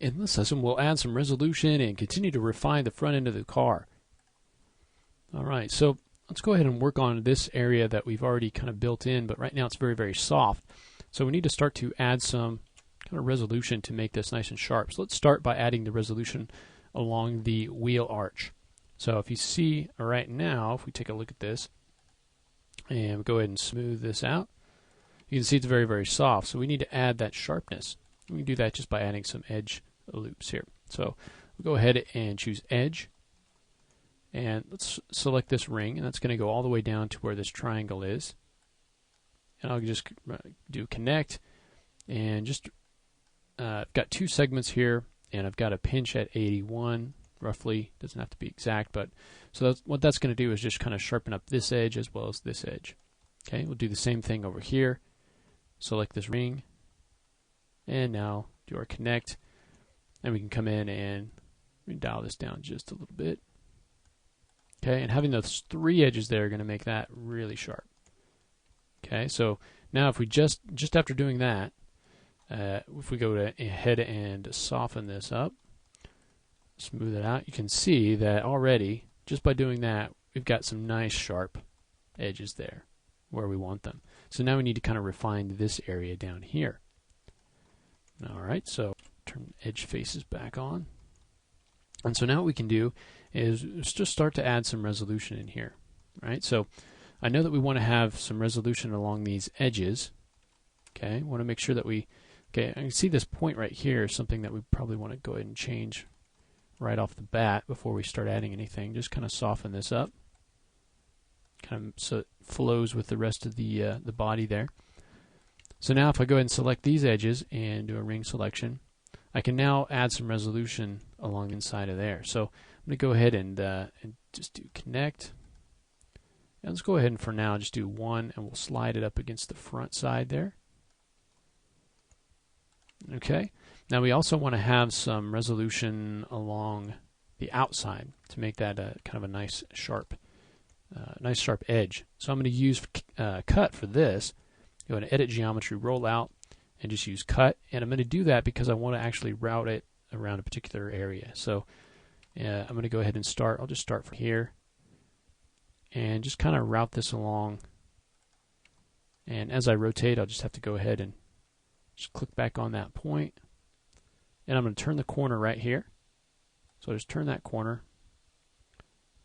In this lesson, we'll add some resolution and continue to refine the front end of the car. All right, so let's go ahead and work on this area that we've already kind of built in, but right now it's very, very soft. So we need to start to add some kind of resolution to make this nice and sharp. So let's start by adding the resolution along the wheel arch. So if you see right now, if we take a look at this and go ahead and smooth this out, you can see it's very, very soft. So we need to add that sharpness. We can do that just by adding some edge loops here. So we'll go ahead and choose edge, and let's select this ring, and that's going to go all the way down to where this triangle is. And I'll just do connect, and just I've got two segments here, and I've got a pinch at 81 roughly. Doesn't have to be exact, but so what that's going to do is just kind of sharpen up this edge as well as this edge. Okay, we'll do the same thing over here. Select this ring, and now do our connect, and we can come in and dial this down just a little bit. Okay, and having those three edges there are going to make that really sharp. Okay, so now if we just after doing that, if we go ahead and soften this up, smooth it out, you can see that already, just by doing that, we've got some nice sharp edges there where we want them. So now we need to kind of refine this area down here. Alright, so turn edge faces back on. And so now what we can do is just start to add some resolution in here. Right, so I know that we want to have some resolution along these edges. Okay, we want to make sure that I can see this point right here is something that we probably want to go ahead and change right off the bat before we start adding anything. Just kind of soften this up, kind of so it flows with the rest of the body there. So now if I go ahead and select these edges and do a ring selection, I can now add some resolution along the inside of there. So I'm going to go ahead and just do connect. And let's go ahead and for now just do one, and we'll slide it up against the front side there. Okay. Now we also want to have some resolution along the outside to make that kind of a nice sharp edge. So I'm going to use cut for this. Go ahead and edit geometry, roll out, and just use cut. And I'm going to do that because I want to actually route it around a particular area. So I'm going to go ahead and start. I'll just start from here and just kind of route this along. And as I rotate, I'll just have to go ahead and just click back on that point. And I'm going to turn the corner right here. So I'll just turn that corner,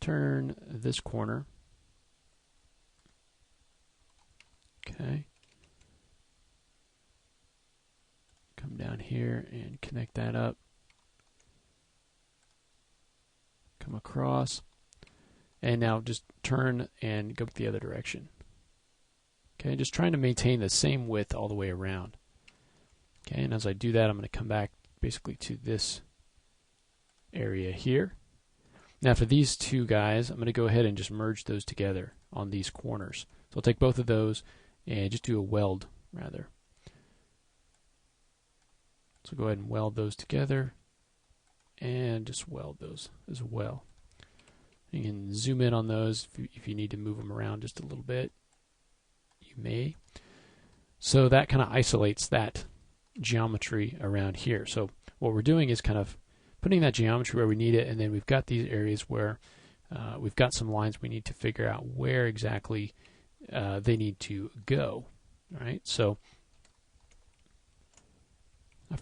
turn this corner. Okay. Come down here and connect that up. Come across. And now just turn and go the other direction. Okay, just trying to maintain the same width all the way around. Okay, and as I do that, I'm going to come back basically to this area here. Now for these two guys, I'm going to go ahead and just merge those together on these corners. So I'll take both of those and just do a weld rather. So go ahead and weld those together and just weld those as well. You can zoom in on those if you need to move them around just a little bit. You may. So that kind of isolates that geometry around here. So what we're doing is kind of putting that geometry where we need it, and then we've got these areas where we've got some lines we need to figure out where exactly they need to go. All right, so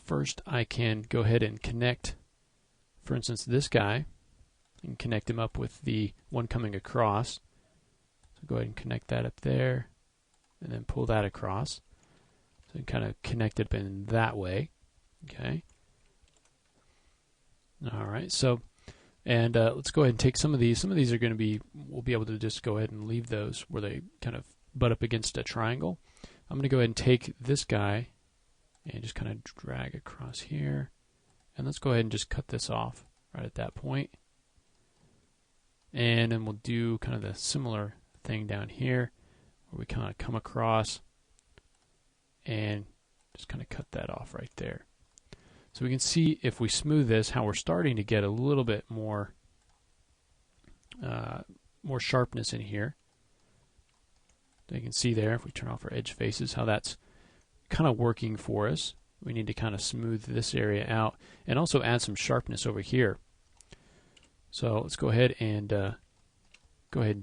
first I can go ahead and connect, for instance, this guy, and connect him up with the one coming across. So go ahead and connect that up there, and then pull that across. So kind of connect it in that way. Okay. All right. So, and let's go ahead and take some of these. Some of these are going to be, we'll be able to just go ahead and leave those where they kind of butt up against a triangle. I'm going to go ahead and take this guy and just kind of drag across here. And let's go ahead and just cut this off right at that point. And then we'll do kind of the similar thing down here where we kind of come across and just kind of cut that off right there. So we can see if we smooth this how we're starting to get a little bit more sharpness in here. So you can see there if we turn off our edge faces how that's kind of working for us. we need to kind of smooth this area out and also add some sharpness over here. So let's go ahead and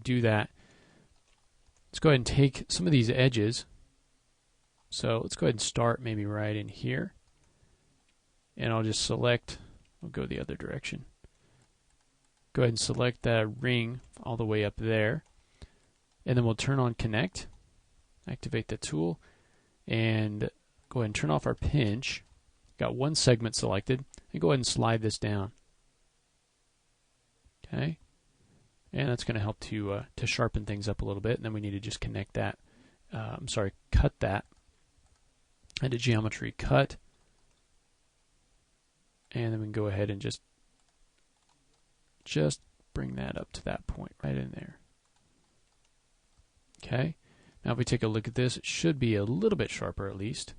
do that. Let's go ahead and take some of these edges. So let's go ahead and start maybe right in here. And I'll just select, we'll go the other direction. Go ahead and select that ring all the way up there. And then we'll turn on connect, activate the tool, and go ahead and turn off our pinch. Got one segment selected, and go ahead and slide this down. Okay, and that's going to help to sharpen things up a little bit. And then we need to just connect that. Cut that into geometry cut, and then we can go ahead and just bring that up to that point right in there. Okay, now if we take a look at this, it should be a little bit sharper at least.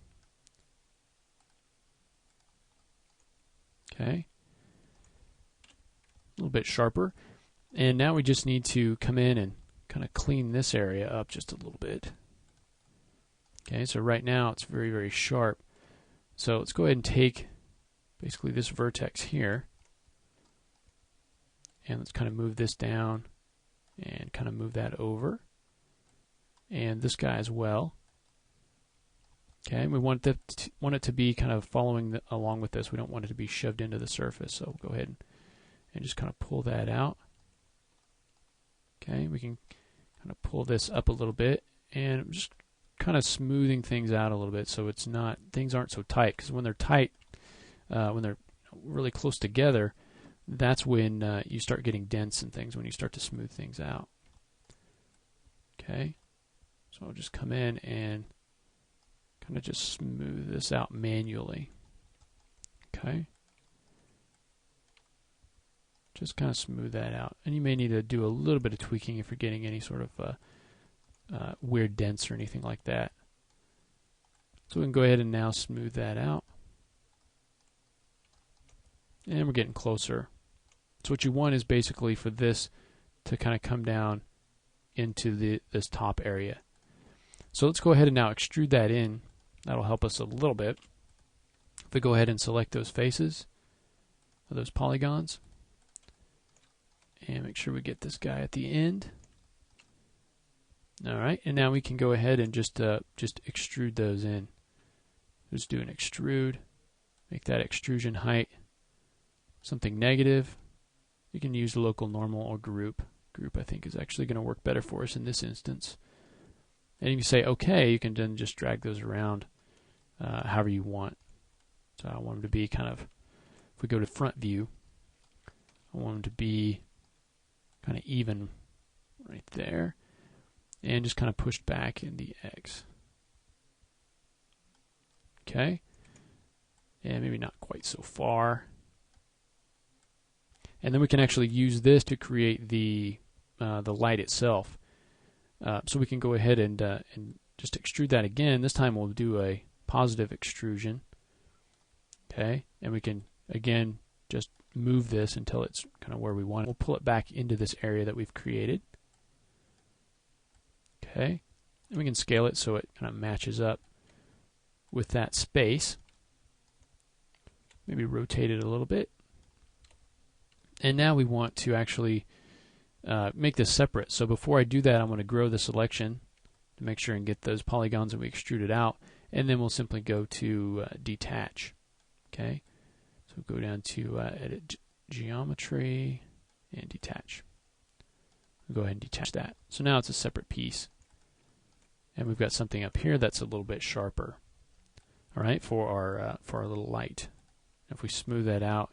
Okay, a little bit sharper. And now we just need to come in and kind of clean this area up just a little bit. Okay, so right now it's very, very sharp. So let's go ahead and take basically this vertex here, and let's kind of move this down and kind of move that over. And this guy as well. Okay, and we want it to be kind of following along with this. We don't want it to be shoved into the surface. So we'll go ahead and just kind of pull that out. Okay, we can kind of pull this up a little bit and just kind of smoothing things out a little bit so it's not, things aren't so tight, because when they're tight, when they're really close together, that's when you start getting dents and things, when you start to smooth things out. Okay, so I'll just come in and kind of just smooth this out manually. Okay, just kind of smooth that out. And you may need to do a little bit of tweaking if you're getting any sort of weird dents or anything like that. So we can go ahead and now smooth that out. And we're getting closer. So what you want is basically for this to kind of come down into this top area. So let's go ahead and now extrude that in. That'll help us a little bit. If we go ahead and select those faces, or those polygons, and make sure we get this guy at the end. All right, and now we can go ahead and just extrude those in. Just do an extrude, make that extrusion height something negative. You can use local, normal, or group. Group, I think, is actually going to work better for us in this instance. And you can say OK. You can then just drag those around however you want. So I want them to be kind of, if we go to front view, I want them to be kind of even right there, and just kind of pushed back in the X. Okay, and maybe not quite so far. And then we can actually use this to create the light itself. So we can go ahead and just extrude that again. This time we'll do a positive extrusion. Okay, and we can again just move this until it's kind of where we want it. We'll pull it back into this area that we've created. Okay, and we can scale it so it kind of matches up with that space. Maybe rotate it a little bit. And now we want to actually make this separate. So before I do that, I'm going to grow the selection to make sure and get those polygons that we extruded out. And then we'll simply go to detach. Okay, so go down to edit geometry and detach. We'll go ahead and detach that. So now it's a separate piece. And we've got something up here that's a little bit sharper. All right, for our little light. If we smooth that out,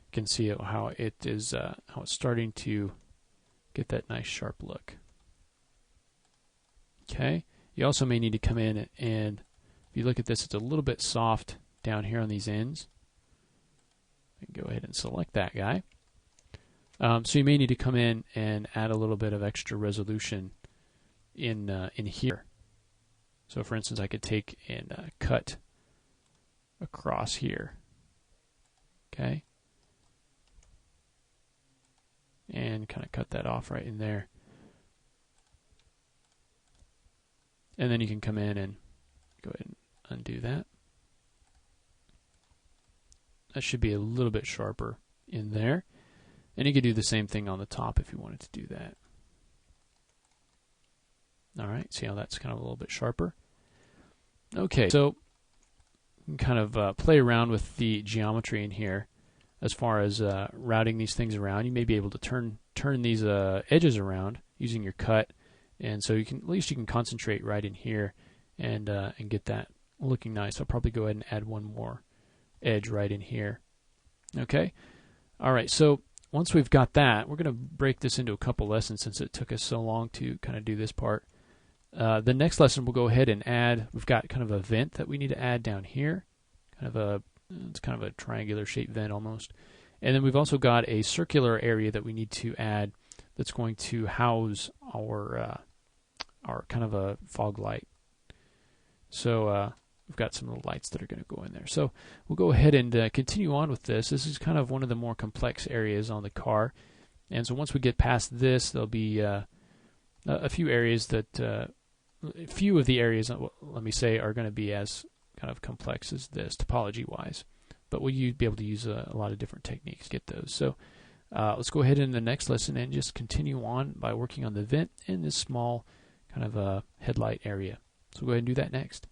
you can see how it is how it's starting to get that nice sharp look. Okay, you also may need to come in and if you look at this, it's a little bit soft down here on these ends. Go ahead and select that guy. So you may need to come in and add a little bit of extra resolution in here. So for instance, I could take and cut across here. Okay, and kind of cut that off right in there. And then you can come in and go ahead and undo that. that should be a little bit sharper in there. And you could do the same thing on the top if you wanted to do that. Alright, see how that's kind of a little bit sharper? Okay, so you can kind of play around with the geometry in here as far as routing these things around. You may be able to turn these edges around using your cut, and so you can at least you can concentrate right in here and get that looking nice. I'll probably go ahead and add one more edge right in here. Okay, all right. So once we've got that, we're going to break this into a couple lessons since it took us so long to kind of do this part. The next lesson we'll go ahead and add. We've got kind of a vent that we need to add down here, it's kind of a triangular shaped vent almost. And then we've also got a circular area that we need to add that's going to house our kind of a fog light. So we've got some little lights that are going to go in there. So we'll go ahead and continue on with this. This is kind of one of the more complex areas on the car. And so once we get past this, there'll be a few areas that, few of the areas, let me say, are going to be as kind of complex as this, topology-wise. But we'll be able to use a lot of different techniques to get those. So let's go ahead in the next lesson and just continue on by working on the vent and this small kind of headlight area. So we'll go ahead and do that next.